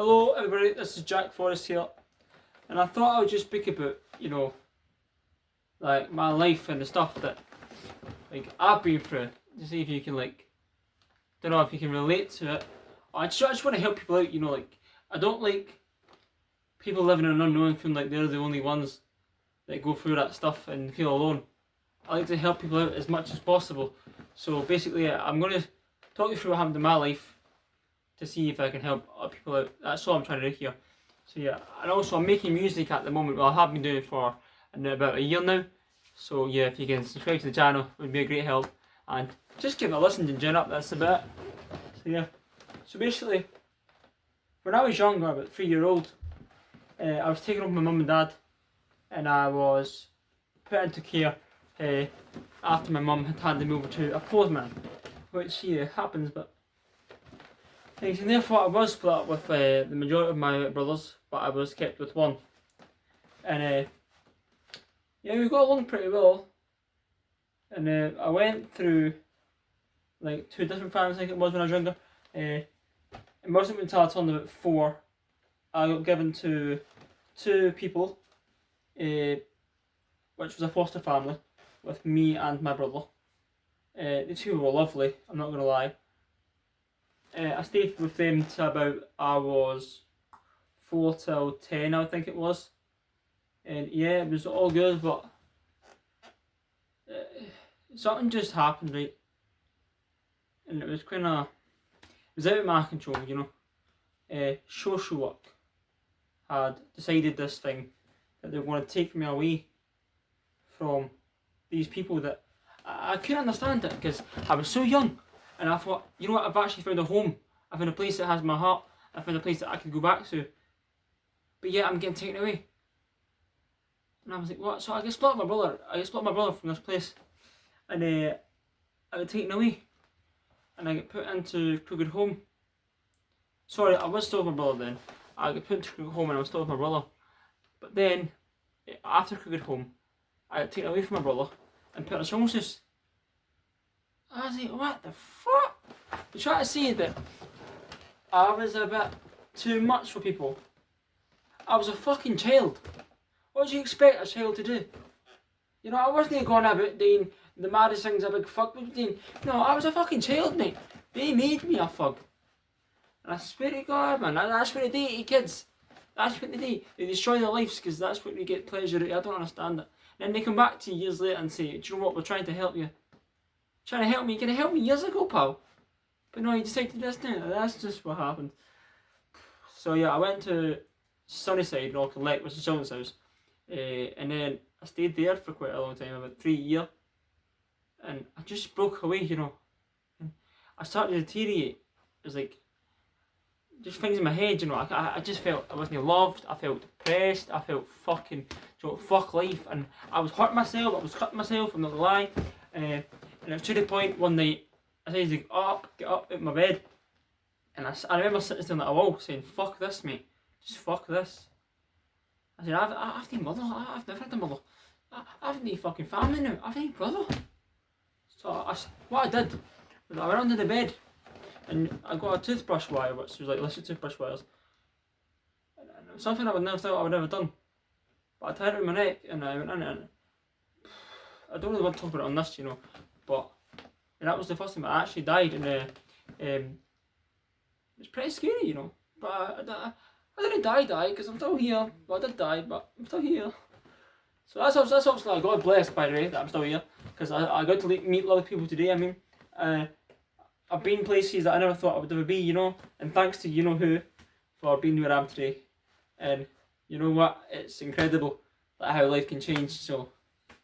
Hello everybody, this is Jack Forrest here, and I thought I would just speak about, like my life and the stuff that, I've been through, to see if you can, don't know if you can relate to it. I just want to help people out, I don't like people living in an unknown feeling like they're the only ones that go through that stuff and feel alone. I like to help people out as much as possible. So basically, I'm going to talk you through what happened in my life to see if I can help other people out. That's all I'm trying to do here. So yeah, and also I'm making music at the moment. Well, I have been doing it for about a year now. So yeah, if you can subscribe to the channel, it would be a great help. And just give it a listen and gin up, that's about it. So yeah, so basically, when I was younger, about 3-year-old, I was taken up with my mum and dad, and I was put into care after my mum had handed me over to a postman, which happens, but and therefore I was split up with the majority of my brothers, but I was kept with one. And yeah, we got along pretty well. And I went through 2 different families, I think it was, when I was younger. It wasn't until I turned about 4, I got given to 2 people, which was a foster family, with me and my brother. The 2 were lovely, I'm not going to lie. I stayed with them till about I was 4 till 10, I think it was. And yeah, it was all good, but something just happened, right? And it was it was out of my control, Social work had decided this thing, that they were going to take me away from these people that I couldn't understand it, because I was so young. And I thought, you know what, I've actually found a home. I found a place that has my heart. I found a place that I can go back to. But yet I'm getting taken away. And I was like, what? So I get split with my brother. I get split with my brother from this place. And I got taken away. And I get put into Crooked Home. Sorry, I was still with my brother then. I got put into Crooked Home and I was still with my brother. But then, after Crooked Home, I got taken away from my brother and put in a children's house. I was like, what the fuck? They try to say that I was a bit too much for people. I was a fucking child. What do you expect a child to do? I wasn't going about doing the maddest things a big fuck was doing. No, I was a fucking child, mate. They made me a fuck. And I swear to God, man, that's what they do to kids. That's what they do. They destroy their lives because that's what they get pleasure out of. I don't understand it. And then they come back to you years later and say, do you know what, we're trying to help you. Trying to help me, you could have helped me years ago, pal. But no, you decided to do this now. That's just what happened. So yeah, I went to Sunnyside in Auckland, which is Children's house. And then I stayed there for quite a long time, about 3 years. And I just broke away, And I started to deteriorate. It was just things in my head, I just felt I wasn't loved, I felt depressed, I felt fucking, fuck life. And I was hurting myself, I was cutting myself, I'm not gonna lie. And it was to the point one night, I said to get up out of my bed. And I remember sitting there at a wall saying, fuck this, mate. Just fuck this. I said, I've no mother, I've never had a mother. I've no fucking family now, I've no brother. So what I did was I went under the bed and I got a toothbrush wire, which was like little toothbrush wires. And it was something I would never thought I would ever done. But I tied it around my neck and I went in it. And I don't really want to talk about it on this, but that was the first time I actually died, and it was pretty scary, But I didn't die because I'm still here. Well, I did die, but I'm still here. So that's obviously God blessed, by the way, that I'm still here, because I got to meet a lot of people today. I mean, I've been places that I never thought I would ever be, and thanks to who for being where I am today. And you know what? It's incredible how life can change. So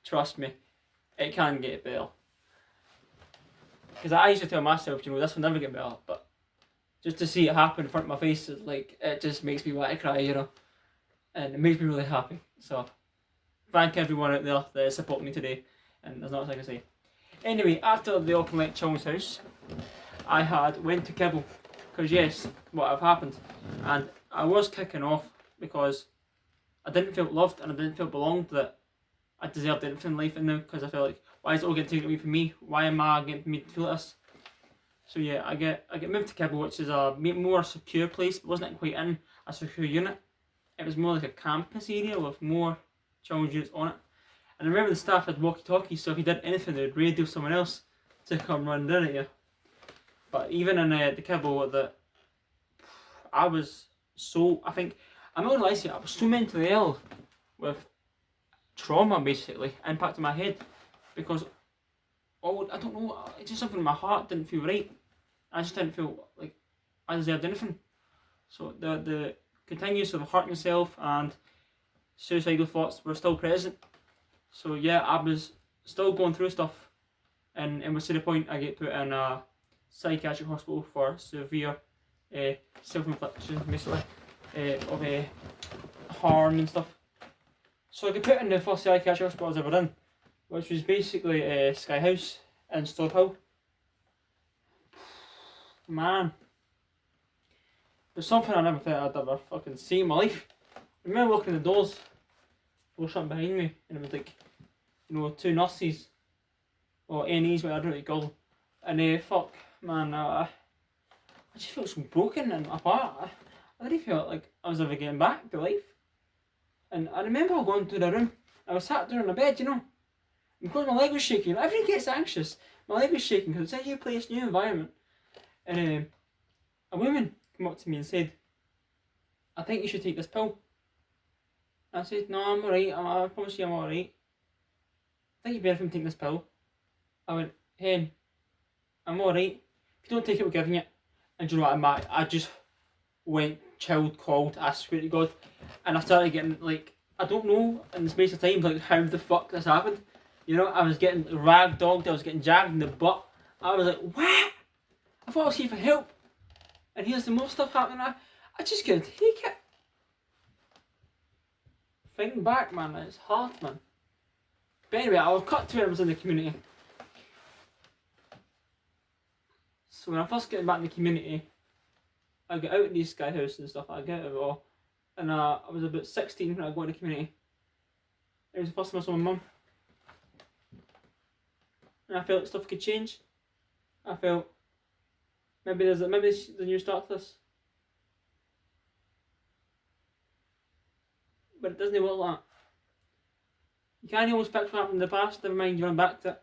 trust me, it can get better. Because I used to tell myself, this will never get better, but just to see it happen in front of my face, is it just makes me want to cry, and it makes me really happy. So thank everyone out there that supported me today, and there's not much I can say. Anyway, after the Auckland Children's house, I went to Kibble, because yes, what had happened, and I was kicking off because I didn't feel loved and I didn't feel belonged, that I deserved anything in life now, because I felt like, why is it all getting taken away from me? Why am I getting made to feel this? So yeah, I get moved to Kibble, which is a more secure place, but wasn't quite in a secure unit. It was more like a campus area with more children's units on it. And I remember the staff had walkie-talkies, so if you did anything, they would radio someone else to come run down at you. But even in the Kibble, I was so, I'm not gonna lie to you, I was so mentally ill with trauma, basically, impacting my head, because I don't know, it's just something in my heart didn't feel right. I just didn't feel like I deserved anything. So the continuous of hurting myself and suicidal thoughts were still present. So yeah, I was still going through stuff, and it was to the point I get put in a psychiatric hospital for severe self-infliction, basically, of harm and stuff. So I got put in the first psychiatric hospital I was ever in, which was basically Sky House in Stord Hill. Man, there's something I never thought I'd ever fucking see in my life. I remember walking in the doors, there was something behind me, and it was like, you know, two nurses, or NEs, what I don't really call them, and fuck, man, I just felt so broken and apart. I didn't feel like I was ever getting back to life. And I remember going to the room, I was sat there on the bed, you know, because my leg was shaking. Everyone gets anxious, my leg was shaking because it's a new place, new environment. And a woman came up to me and said, "I think you should take this pill." I said, "No, I'm alright, I promise you I'm alright. I think you'd be better from taking this pill." I went, "Hen, I'm alright. If you don't take it, we're giving it." And do you know what, I just went chilled cold, I swear to God. And I started getting, like, I don't know, in the space of time, like, how the fuck this happened. You know, I was getting ragdogged, I was getting jagged in the butt. I was like, what? I thought I was here for help. And here's the more stuff happening. I just couldn't take it. Thinking back, man, it's hard, man. But anyway, I'll cut to when I was in the community. So when I first got back in the community, I got out of these Sky House and stuff, I got out of it all. And I was about 16 when I got in the community. It was the first time I saw my mum. And I felt like stuff could change. I felt maybe there's a new start to this. But it doesn't work like that. You can't always fix what happened in the past, never mind you run back to it.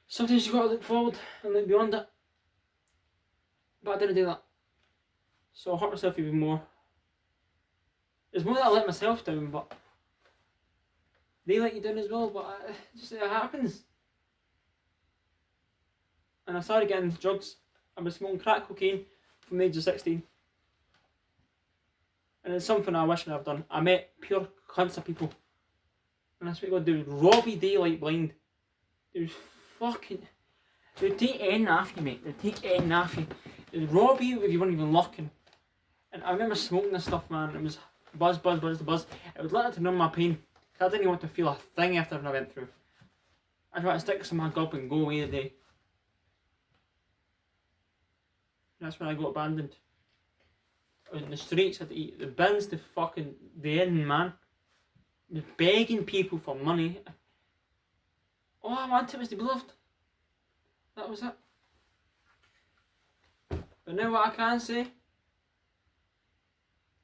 Sometimes you've got to look forward and look beyond it. But I didn't do that. So I hurt myself even more. It's more that I let myself down, but they let you down as well, but it happens. And I started getting into drugs. I was smoking crack cocaine from the age of 16. And it's something I wish I'd have done. I met pure cunts of people. And I swear to God, they would rob you daylight blind. They was fucking... They would take anything off you, mate. They would take anything off you. They would rob you if you weren't even looking. And I remember smoking this stuff, man. It was buzz. It was literally to numb my pain. I didn't even want to feel a thing after everything I went through. I just wanted to stick some in my gob and go away the day. And that's when I got abandoned. I was in the streets, I had to eat the bins, the end, man. Just begging people for money. All I wanted was to be loved. That was it. But now what I can say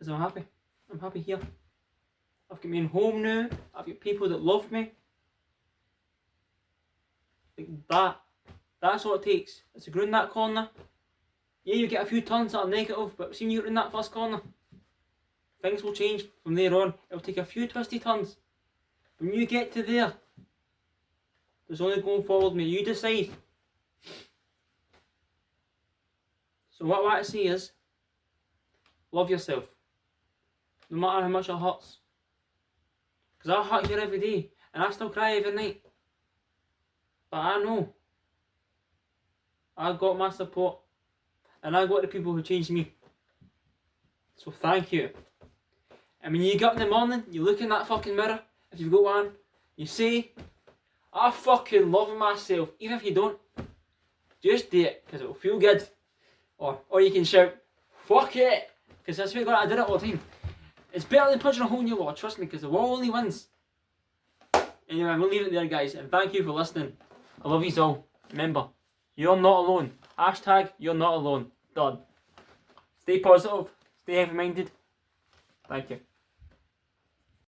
is I'm happy. I'm happy here. I've got my own home now. I've got people that love me. Like that. That's all it takes. It's to go in that corner. Yeah, you get a few turns that are negative, but seeing you in that first corner, things will change from there on. It'll take a few twisty turns. When you get to there, there's only going forward, mate. You decide. So what I want to say is, love yourself. No matter how much it hurts. Because I hurt here every day, and I still cry every night. But I know I got my support, and I got the people who changed me. So thank you. And when you get up in the morning, you look in that fucking mirror, if you've got one, you say, I fucking love myself. Even if you don't, just do it, because it'll feel good. Or you can shout, fuck it, because I swear to God, I did it all the time. It's better than punching a hole in your wall, trust me, because the wall only wins. Anyway, I'm going to leave it there, guys, and thank you for listening. I love you all. Remember, You're not alone. Hashtag you're not alone. Done. Stay positive. Stay heavy-minded. Thank you.